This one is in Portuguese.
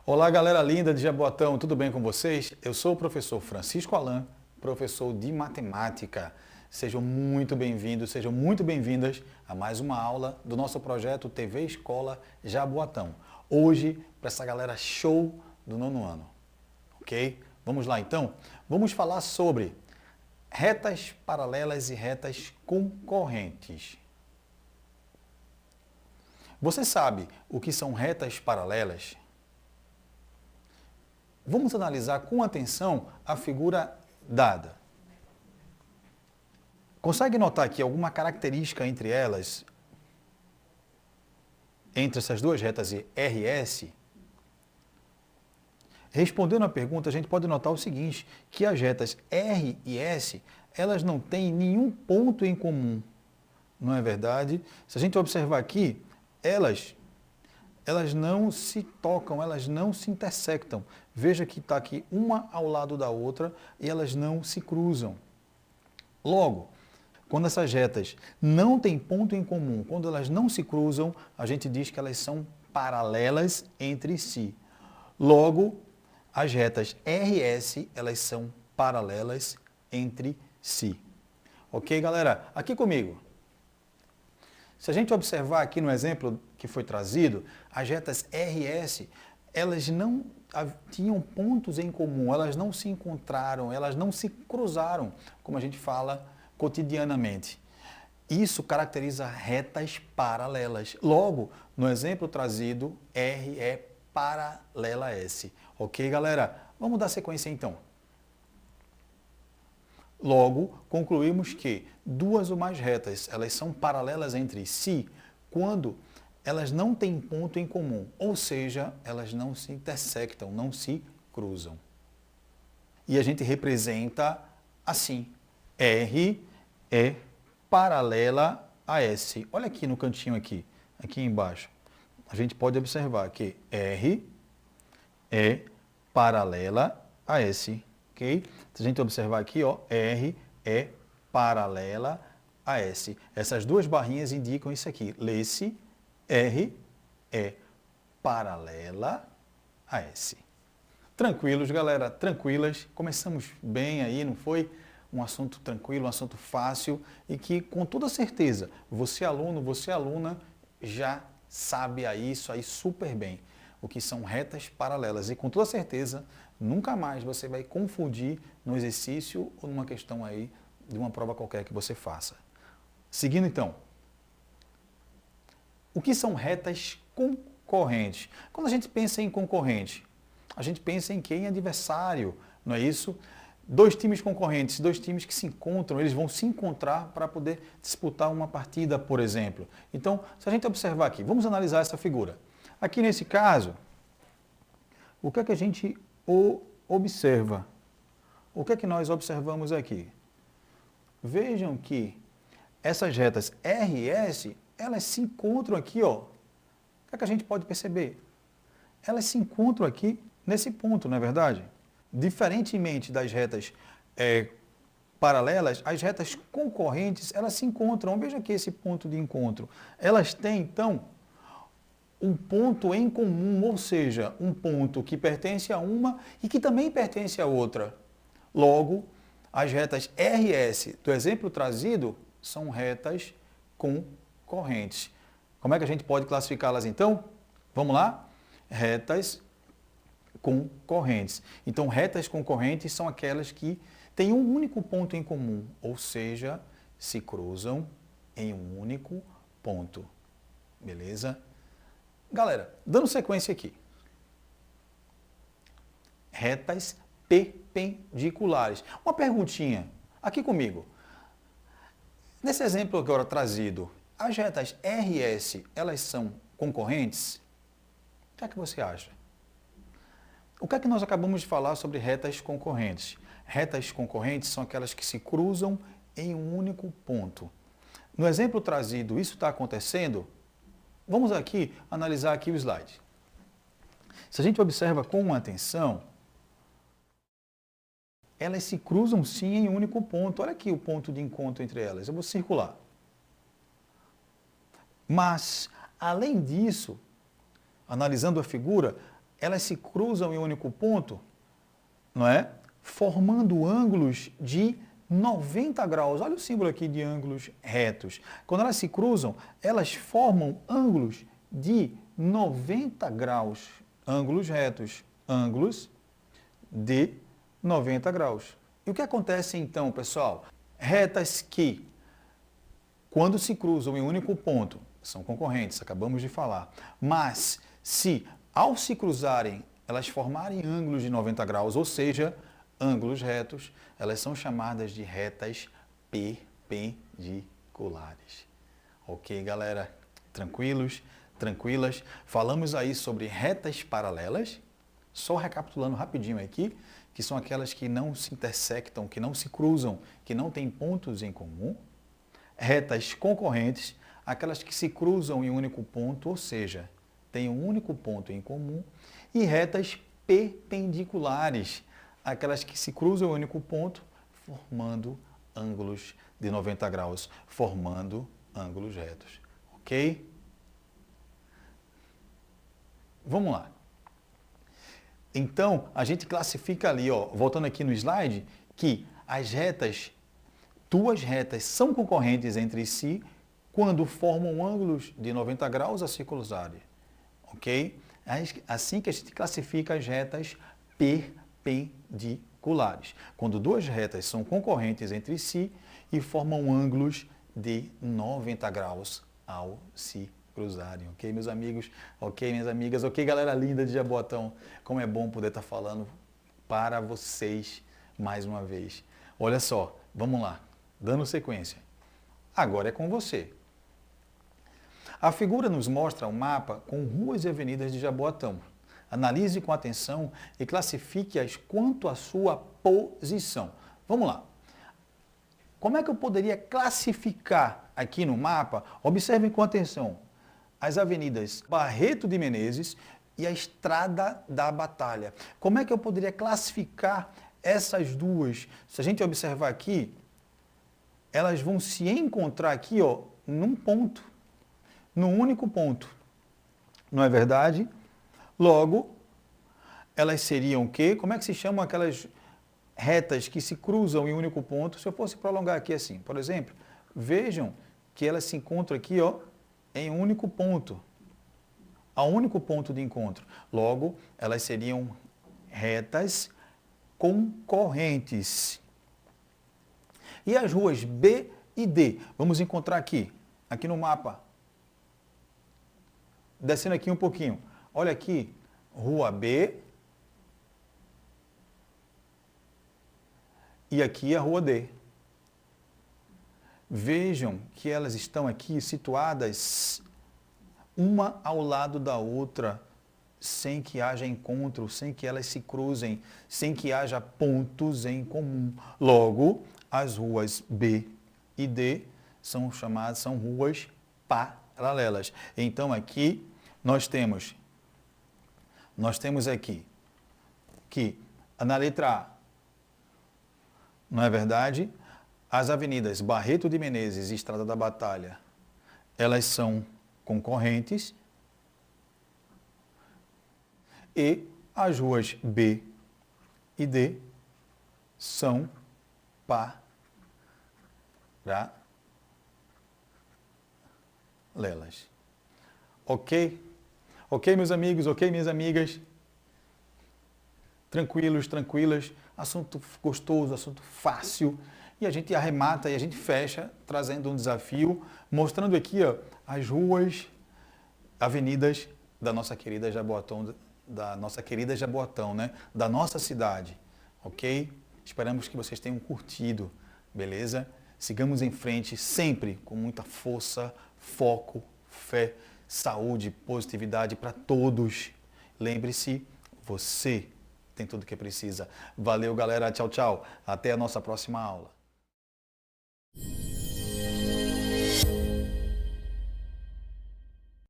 Olá, galera linda de Jaboatão, tudo bem com vocês? Eu sou o professor Francisco Alan, professor de matemática. Sejam muito bem-vindos, sejam muito bem-vindas a mais uma aula do nosso projeto TV Escola Jaboatão. Hoje, para essa galera show do nono ano, ok? Vamos lá então? Vamos falar sobre retas paralelas e retas concorrentes. Você sabe o que são retas paralelas? Vamos analisar com atenção a figura dada. Consegue notar aqui alguma característica entre elas, entre essas duas retas RS? Respondendo à pergunta, a gente pode notar o seguinte, que as retas R e S, elas não têm nenhum ponto em comum. Não é verdade? Se a gente observar aqui, elas não se tocam, elas não se intersectam. Veja que está aqui uma ao lado da outra e elas não se cruzam. Logo, quando essas retas não têm ponto em comum, quando elas não se cruzam, a gente diz que elas são paralelas entre si. Logo, as retas RS, elas são paralelas entre si. Ok, galera? Aqui comigo. Se a gente observar aqui no exemplo que foi trazido, as retas RS, elas não tinham pontos em comum, elas não se encontraram, elas não se cruzaram, como a gente fala cotidianamente. Isso caracteriza retas paralelas. Logo, no exemplo trazido, R é paralela a S. Ok, galera? Vamos dar sequência então. Logo, concluímos que duas ou mais retas, elas são paralelas entre si quando elas não têm ponto em comum, ou seja, elas não se intersectam, não se cruzam. E a gente representa assim, R é paralela a S. Olha aqui no cantinho aqui embaixo. A gente pode observar que R é paralela a S. Okay? Se a gente observar aqui, ó, R é paralela a S. Essas duas barrinhas indicam isso aqui. Lê-se, R é paralela a S. Tranquilos, galera, tranquilas. Começamos bem aí, não foi? Um assunto tranquilo, um assunto fácil e que, com toda certeza, você aluno, você aluna, já sabe isso aí super bem. O que são retas paralelas. E com toda certeza, nunca mais você vai confundir no exercício ou numa questão aí de uma prova qualquer que você faça. Seguindo então. O que são retas concorrentes? Quando a gente pensa em concorrente, a gente pensa em quem? Adversário, não é isso? Dois times concorrentes, dois times que se encontram, eles vão se encontrar para poder disputar uma partida, por exemplo. Então, se a gente observar aqui, vamos analisar essa figura. Aqui nesse caso, o que é que a gente observa? O que é que nós observamos aqui? Vejam que essas retas R e S, elas se encontram aqui, ó. O que é que a gente pode perceber? Elas se encontram aqui nesse ponto, não é verdade? Diferentemente das retas paralelas, as retas concorrentes, elas se encontram. Veja aqui esse ponto de encontro. Elas têm, então, um ponto em comum, ou seja, um ponto que pertence a uma e que também pertence a outra. Logo, as retas RS do exemplo trazido são retas concorrentes. Como é que a gente pode classificá-las então? Vamos lá? Retas concorrentes. Então, retas concorrentes são aquelas que têm um único ponto em comum, ou seja, se cruzam em um único ponto. Beleza? Galera, dando sequência aqui. Retas perpendiculares. Uma perguntinha aqui comigo. Nesse exemplo agora trazido, as retas RS, elas são concorrentes? O que é que você acha? O que é que nós acabamos de falar sobre retas concorrentes? Retas concorrentes são aquelas que se cruzam em um único ponto. No exemplo trazido, isso está acontecendo? Vamos aqui analisar aqui o slide. Se a gente observa com atenção, elas se cruzam sim em um único ponto. Olha aqui o ponto de encontro entre elas. Eu vou circular. Mas, além disso, analisando a figura, elas se cruzam em um único ponto, não é? Formando ângulos de 90 graus. Olha o símbolo aqui de ângulos retos. Quando elas se cruzam, elas formam ângulos de 90 graus. Ângulos retos. Ângulos de 90 graus. E o que acontece então, pessoal? Retas que, quando se cruzam em um único ponto, são concorrentes, acabamos de falar. Mas, se ao se cruzarem, elas formarem ângulos de 90 graus, ou seja, ângulos retos, elas são chamadas de retas perpendiculares. Ok, galera? Tranquilos? Tranquilas? Falamos aí sobre retas paralelas, só recapitulando rapidinho aqui, que são aquelas que não se intersectam, que não se cruzam, que não têm pontos em comum. Retas concorrentes, aquelas que se cruzam em um único ponto, ou seja, têm um único ponto em comum. E retas perpendiculares, aquelas que se cruzam em um único ponto, formando ângulos de 90 graus, formando ângulos retos. Ok? Vamos lá. Então, a gente classifica ali, ó, voltando aqui no slide, que as retas, duas retas são concorrentes entre si quando formam ângulos de 90 graus a se cruzarem. Ok? Assim que a gente classifica as retas perpendiculares. Quando duas retas são concorrentes entre si e formam ângulos de 90 graus ao se cruzarem, ok, meus amigos? Ok, minhas amigas? Ok, galera linda de Jaboatão? Como é bom poder estar falando para vocês mais uma vez. Olha só, vamos lá, dando sequência. Agora é com você. A figura nos mostra um mapa com ruas e avenidas de Jaboatão. Analise com atenção e classifique-as quanto à sua posição. Vamos lá. Como é que eu poderia classificar aqui no mapa? Observem com atenção. As avenidas Barreto de Menezes e a Estrada da Batalha. Como é que eu poderia classificar essas duas? Se a gente observar aqui, elas vão se encontrar aqui, ó, num ponto, num único ponto. Não é verdade? Logo, elas seriam o quê? Como é que se chamam aquelas retas que se cruzam em um único ponto? Se eu fosse prolongar aqui assim, por exemplo, vejam que elas se encontram aqui, ó, em um único ponto, a único ponto de encontro. Logo, elas seriam retas concorrentes. E as ruas B e D? Vamos encontrar aqui no mapa. Descendo aqui um pouquinho. Olha aqui, rua B e aqui a rua D. Vejam que elas estão aqui situadas uma ao lado da outra, sem que haja encontro, sem que elas se cruzem, sem que haja pontos em comum. Logo, as ruas B e D são ruas paralelas. Então aqui nós temos aqui que na letra A, não é verdade? As avenidas Barreto de Menezes e Estrada da Batalha, elas são concorrentes. E as ruas B e D são paralelas. Ok? Ok, meus amigos? Ok, minhas amigas? Tranquilos, tranquilas. Assunto gostoso, assunto fácil. E a gente arremata e a gente fecha, trazendo um desafio, mostrando aqui, ó, as ruas, avenidas da nossa querida Jaboatão, né? Da nossa cidade, ok? Esperamos que vocês tenham curtido, beleza? Sigamos em frente sempre com muita força, foco, fé, saúde, positividade para todos. Lembre-se, você tem tudo o que precisa. Valeu, galera. Tchau, tchau. Até a nossa próxima aula.